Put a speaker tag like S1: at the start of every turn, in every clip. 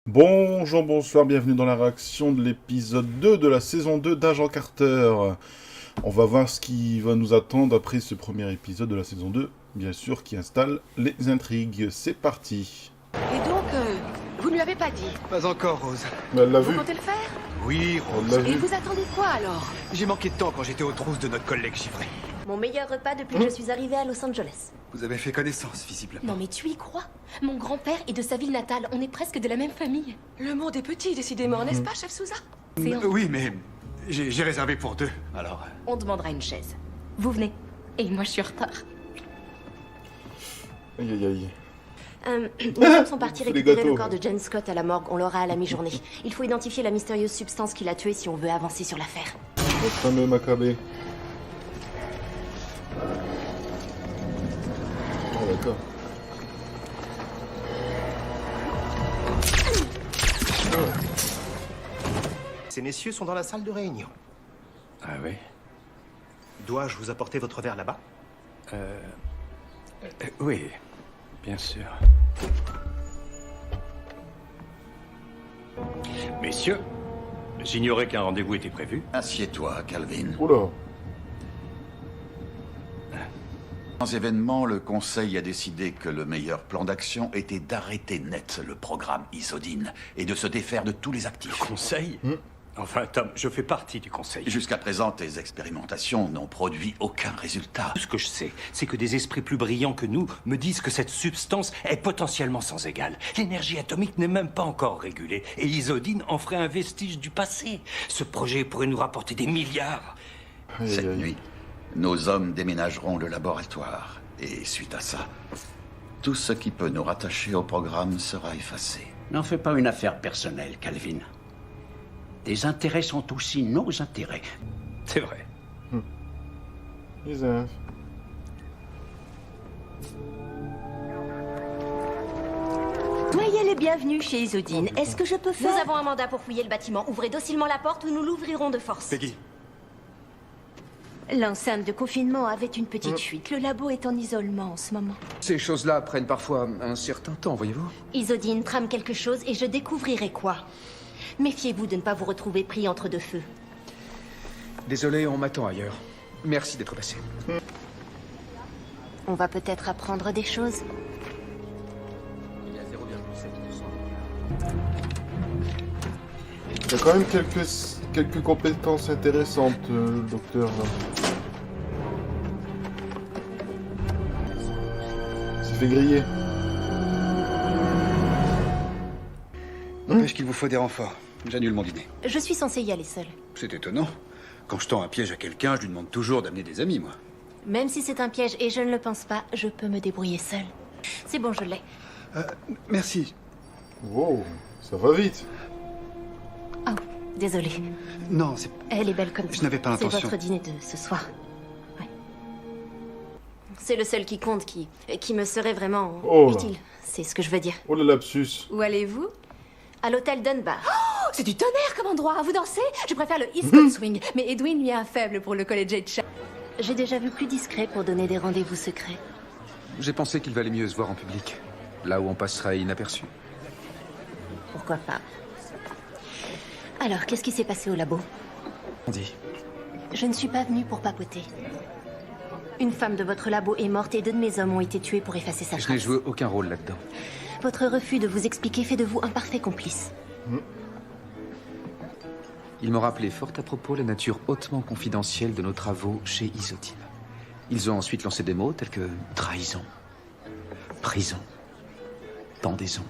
S1: Bonjour, bonsoir, bienvenue dans la réaction de l'épisode 2 de la saison 2 d'Agent Carter. On va voir ce qui va nous attendre après ce premier épisode de la saison 2, bien sûr, qui installe les intrigues. C'est parti.
S2: Et donc, vous ne lui avez pas dit?
S3: Pas encore, Rose.
S1: Mais elle l'a
S2: Vous
S1: vu.
S2: comptez le faire?
S3: Oui,
S1: Elle
S3: Rose.
S1: l'a
S2: Et
S1: vu.
S2: vous attendez quoi alors?
S3: J'ai manqué de temps quand j'étais aux trousses de notre collègue givré.
S4: Mon meilleur repas depuis que je suis arrivée à Los Angeles.
S3: Vous avez fait connaissance, visiblement.
S4: Non mais tu y crois? Mon grand-père est de sa ville natale, on est presque de la même famille.
S2: Le monde est petit, décidément, n'est-ce pas, chef Souza?
S4: C'est un-
S3: Oui, mais j'ai réservé pour deux. Alors,
S4: On demandera une chaise. Vous venez. Et moi je suis en retard.
S1: Aïe aïe aïe.
S4: Nos hommes sont partis
S1: Les
S4: récupérer
S1: gâteaux.
S4: le corps de Jen Scott à la morgue, on l'aura à la mi-journée. Il faut identifier la mystérieuse substance qui l'a tué si on veut avancer sur l'affaire.
S1: Le fameux Maccabée. Oh d'accord.
S5: Ces messieurs sont dans la salle de réunion.
S3: ah oui.
S5: Dois-je vous apporter votre verre là-bas?
S3: Oui, bien sûr.
S6: Messieurs, j'ignorais qu'un rendez-vous était prévu.
S7: Assieds-toi, Calvin.
S1: Oula.
S7: Sans événement, le Conseil a décidé que le meilleur plan d'action était d'arrêter net le programme Isodine et de se défaire de tous les actifs.
S6: Conseil Enfin, Tom, je fais partie du conseil.
S7: Jusqu'à présent, tes expérimentations n'ont produit aucun résultat.
S6: Tout ce que je sais, c'est que des esprits plus brillants que nous me disent que cette substance est potentiellement sans égale. L'énergie atomique n'est même pas encore régulée, et l'isodine en ferait un vestige du passé. Ce projet pourrait nous rapporter des milliards.
S1: Aïe
S7: Cette
S1: aïe aïe.
S7: nuit, nos hommes déménageront le laboratoire. Et suite à ça, tout ce qui peut nous rattacher au programme sera effacé.
S8: N'en fais pas une affaire personnelle, Calvin. Tes intérêts sont aussi nos intérêts.
S6: C'est vrai.
S1: Isaac.
S4: Soyez les bienvenus chez Isodine. Est-ce que je peux faire... Nous avons un mandat pour fouiller le bâtiment. Ouvrez docilement la porte ou nous l'ouvrirons de force.
S3: Peggy,
S4: L'enceinte de confinement avait une petite fuite. Le labo est en isolement en ce moment.
S9: Ces choses-là prennent parfois un certain temps, voyez-vous.
S4: Isodine trame quelque chose et je découvrirai quoi. Méfiez-vous de ne pas vous retrouver pris entre deux feux.
S9: Désolé, on m'attend ailleurs. Merci d'être passé.
S4: On va peut-être apprendre des choses.
S1: Il y a quand même quelques compétences intéressantes, le docteur. Là. Il s'est fait griller.
S3: n'empêche qu'il vous faut des renforts. J'annule mon dîner.
S4: Je suis censée y aller seule.
S3: C'est étonnant. Quand je tends un piège à quelqu'un, je lui demande toujours d'amener des amis, moi.
S4: Même si c'est un piège et je ne le pense pas, je peux me débrouiller seule. C'est bon, je l'ai.
S3: Merci.
S1: Wow, ça va vite.
S4: Oh, désolée.
S3: Non, c'est...
S4: Elle est belle comme
S3: Je n'avais pas
S4: C'est
S3: l'intention.
S4: votre dîner de ce soir. Ouais. C'est le seul qui compte, qui me serait vraiment
S1: Oh là.
S4: utile. C'est ce que je veux dire.
S1: Oh le lapsus.
S2: Où allez-vous?
S4: À l'hôtel Dunbar.
S2: Oh, c'est du tonnerre comme endroit. Vous dansez? Je préfère le East Coast Swing, mais Edwin lui a un faible pour le collegiate.
S4: J'ai déjà vu plus discret pour donner des rendez-vous secrets.
S9: J'ai pensé qu'il valait mieux se voir en public. Là où on passerait inaperçu.
S4: Pourquoi pas? Alors, qu'est-ce qui s'est passé au labo?
S9: On dit.
S4: Je ne suis pas venue pour papoter. Une femme de votre labo est morte et deux de mes hommes ont été tués pour effacer sa
S9: Je n'ai
S4: trace.
S9: joué aucun rôle là-dedans.
S4: Votre refus de vous expliquer fait de vous un parfait complice.
S9: Ils m'ont rappelé fort à propos la nature hautement confidentielle de nos travaux chez Isodine. Ils ont ensuite lancé des mots tels que trahison, prison, pendaison.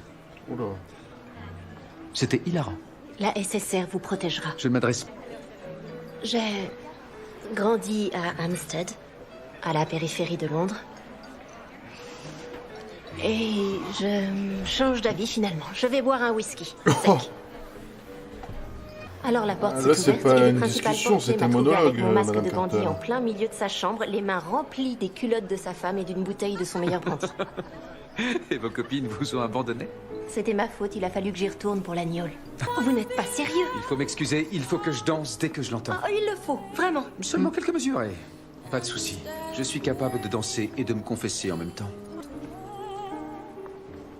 S1: Oula.
S9: C'était hilarant.
S4: La SSR vous protégera.
S9: Je ne m'adresse
S4: J'ai grandi à Hampstead, à la périphérie de Londres. Et je change d'avis finalement. Je vais boire un whisky. Sec. Alors la porte
S1: Ah,
S4: s'est
S1: là, c'est
S4: ouverte
S1: pas
S4: et le
S1: une
S4: principal
S1: discussion,
S4: portier
S1: c'est
S4: m'a
S1: un
S4: trouvé
S1: monologue,
S4: avec mon masque
S1: Madame
S4: de Gandhi
S1: Carter.
S4: en plein milieu de sa chambre, les mains remplies des culottes de sa femme et d'une bouteille de son meilleur brandy.
S9: Et vos copines vous ont abandonné?
S4: C'était ma faute, il a fallu que j'y retourne pour la gnôle. Vous n'êtes pas sérieux?
S9: Il faut m'excuser, il faut que je danse dès que je l'entends.
S4: Oh, il le faut, vraiment.
S9: Seulement quelques mesures et... Pas de souci. Je suis capable de danser et de me confesser en même temps.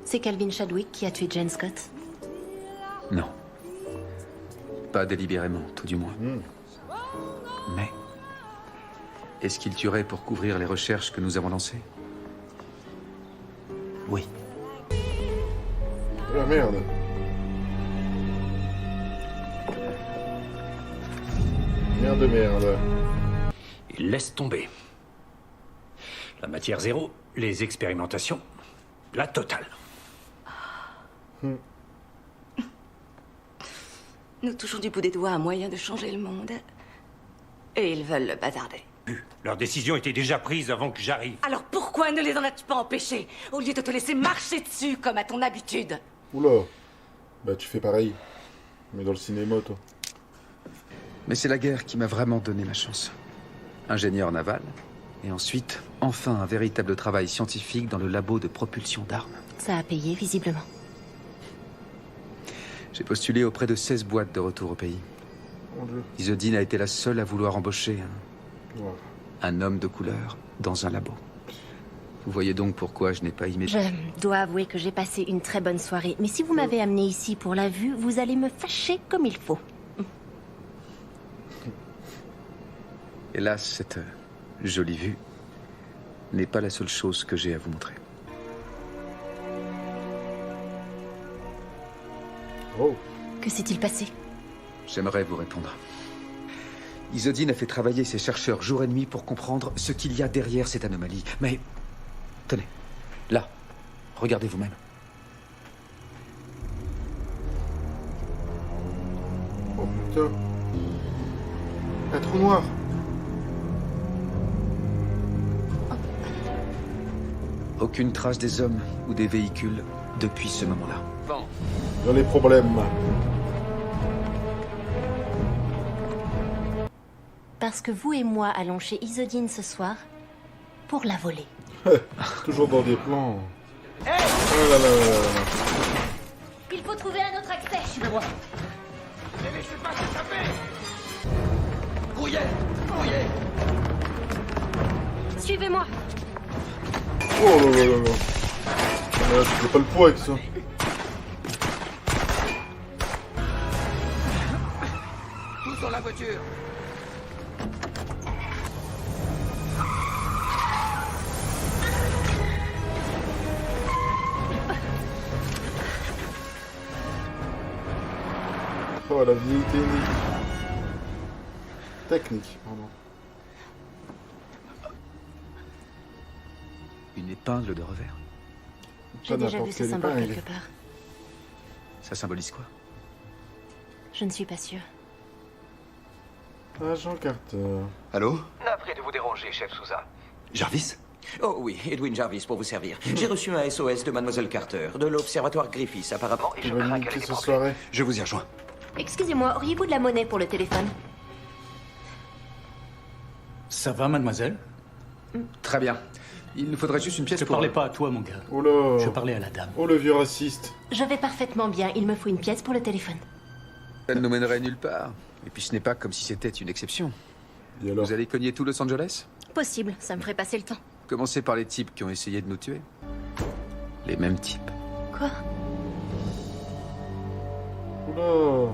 S4: C'est Calvin Chadwick qui a tué Jane Scott.
S9: Non. Pas délibérément, tout du moins. Mais... est-ce qu'il tuerait pour couvrir les recherches que nous avons lancées? Oui.
S1: Ah merde. Merde.
S6: Il laisse tomber. La matière zéro, les expérimentations, la totale.
S4: Nous touchons du bout des doigts un moyen de changer le monde. Et ils veulent le bazarder.
S6: Leur décision était déjà prise avant que j'arrive.
S4: Alors pourquoi ne les en as-tu pas empêchés, au lieu de te laisser marcher dessus comme à ton habitude?
S1: Oula. Bah tu fais pareil. Mais dans le cinéma, toi.
S9: Mais c'est la guerre qui m'a vraiment donné ma chance. Ingénieur naval, et ensuite, enfin, un véritable travail scientifique dans le labo de propulsion d'armes.
S10: Ça a payé, visiblement.
S9: J'ai postulé auprès de 16 boîtes de retour au pays.
S1: Mon Dieu.
S9: Isolde a été la seule à vouloir embaucher
S1: Ouais.
S9: un homme de couleur dans un labo. Vous voyez donc pourquoi je n'ai pas immédiatement...
S10: Je dois avouer que j'ai passé une très bonne soirée. Mais si vous m'avez amené ici pour la vue, vous allez me fâcher comme il faut.
S9: Hélas, cette jolie vue n'est pas la seule chose que j'ai à vous montrer.
S1: Oh.
S10: Que s'est-il passé?
S9: J'aimerais vous répondre. Isolde a fait travailler ses chercheurs jour et nuit pour comprendre ce qu'il y a derrière cette anomalie. Mais... tenez, là, regardez vous-même.
S1: Oh putain. Un trou noir.
S9: Aucune trace des hommes ou des véhicules depuis ce moment-là. Bon.
S1: Il y a les problèmes.
S10: Parce que vous et moi allons chez Isolde ce soir pour la voler.
S1: Toujours dans des plans. Oh là là là là.
S10: Il faut trouver un autre accès.
S7: Suivez-moi. Ne laissez pas s'échapper. Grouillet.
S10: Suivez-moi.
S1: Oh là là là là. Ah, tu fais pas le poids avec ça.
S7: Tous dans la voiture.
S1: Oh la vieille technique. Pardon.
S9: Une épingle de revers.
S10: J'ai
S1: Pas
S10: déjà vu
S1: n'importe
S10: ce
S1: quelle
S10: symbole
S1: épingle.
S10: quelque part.
S9: Ça symbolise quoi?
S10: Je ne suis pas sûre.
S1: Agent Carter.
S3: Allô?
S11: Navré de vous déranger, chef Sousa.
S3: Jarvis?
S11: Oh oui, Edwin Jarvis pour vous servir. J'ai reçu un SOS de Mademoiselle Carter, de l'observatoire Griffiths apparemment, et je
S1: On va
S11: crains
S1: niquer
S11: qu'elle ait
S1: ce
S11: des
S1: soirée.
S3: Je vous y rejoins.
S10: Excusez-moi, auriez-vous de la monnaie pour le téléphone?
S6: Ça va, mademoiselle?
S9: Très bien. Il nous faudrait juste une pièce
S6: Je
S9: pour...
S6: parlais pas à toi, mon gars.
S1: Oh là.
S6: Je parlais à la dame.
S1: Oh le vieux raciste.
S10: Je vais parfaitement bien. Il me faut une pièce pour le téléphone.
S9: Elle nous mènerait nulle part. Et puis ce n'est pas comme si c'était une exception.
S1: Et alors?
S9: Vous allez cogner tout Los Angeles?
S10: Possible, ça me ferait passer le temps.
S9: Commencez par les types qui ont essayé de nous tuer. Les mêmes types.
S10: Quoi?
S1: Oula.
S10: Oh.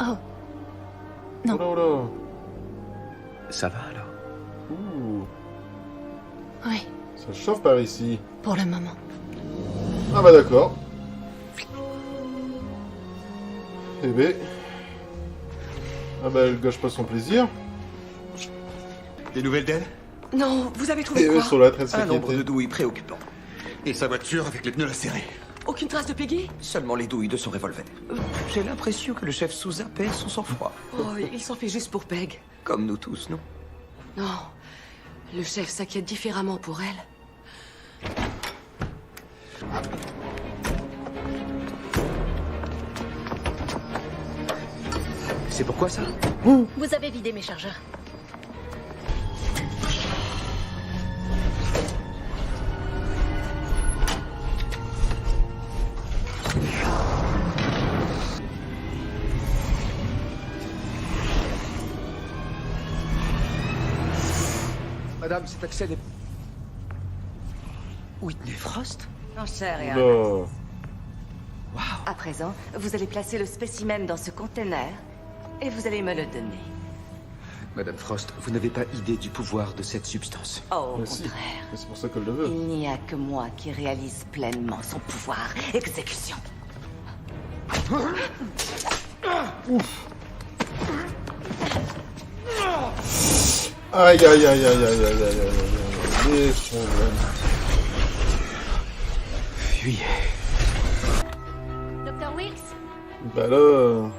S10: Non.
S1: Oula oula.
S9: Ça va alors?
S1: Ouh.
S10: Oui,
S1: Ça chauffe par ici.
S10: pour le moment.
S1: Ah bah d'accord. Eh ben. Ah bah elle gâche pas son plaisir.
S3: Des nouvelles d'elle?
S11: Non, vous avez trouvé
S1: Et eux
S11: quoi?
S1: sont là très
S11: Un nombre de
S1: s'inquiéter.
S11: douilles préoccupant.
S3: Et sa voiture avec les pneus lacérés?
S11: Aucune trace de Peggy? Seulement les douilles de son revolver. J'ai l'impression que le chef Sousa perd son sang-froid.
S4: Oh, il s'en fait juste pour Peg.
S11: Comme nous tous, non?
S4: Non, le chef s'inquiète différemment pour elle.
S9: C'est pourquoi ça?
S10: Vous avez vidé mes chargeurs.
S9: Madame, cet accès n'est... Whitney Frost?
S4: J'en sais rien.
S1: Oula.
S9: Waouh!
S4: À présent, vous allez placer le spécimen dans ce conteneur et vous allez me le donner.
S9: Madame Frost, vous n'avez pas idée du pouvoir de cette substance.
S4: Oh, au
S1: Mais si.
S4: contraire.
S1: Mais c'est pour ça qu'elle le veut.
S4: Il n'y a que moi qui réalise pleinement son pouvoir. Exécution.
S1: Aïe, aïe, aïe, aïe, aïe, aïe, aïe, aïe, aïe, les problèmes.
S9: Fuyez.
S10: Docteur Wilkes?
S1: Bah là...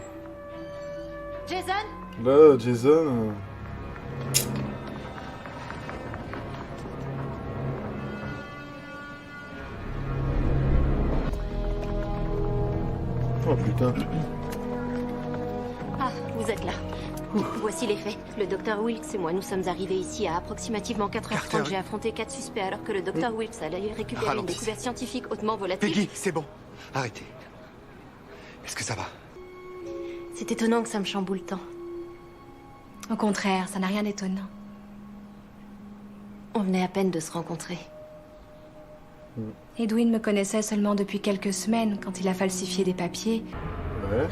S10: Jason?
S1: Là, Jason... Oh putain.
S10: Ah, vous êtes là. Voici les faits. Le docteur Wilkes et moi, nous sommes arrivés ici à approximativement 4h30. J'ai affronté 4 suspects alors que le docteur Wilkes allait récupérer une
S5: Ralentissez.
S10: découverte scientifique hautement volatile.
S5: Peggy, c'est bon. Arrêtez. Est-ce que ça va?
S10: C'est étonnant que ça me chamboule tant.
S2: Au contraire, ça n'a rien d'étonnant.
S10: On venait à peine de se rencontrer.
S2: Edwin me connaissait seulement depuis quelques semaines quand il a falsifié des papiers.
S1: Ouais.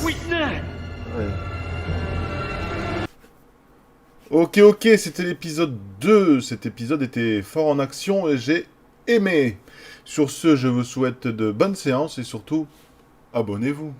S6: Whitney!
S1: Ouais. Ok, c'était l'épisode 2. Cet épisode était fort en action et j'ai aimé. Sur ce, je vous souhaite de bonnes séances et surtout, abonnez-vous.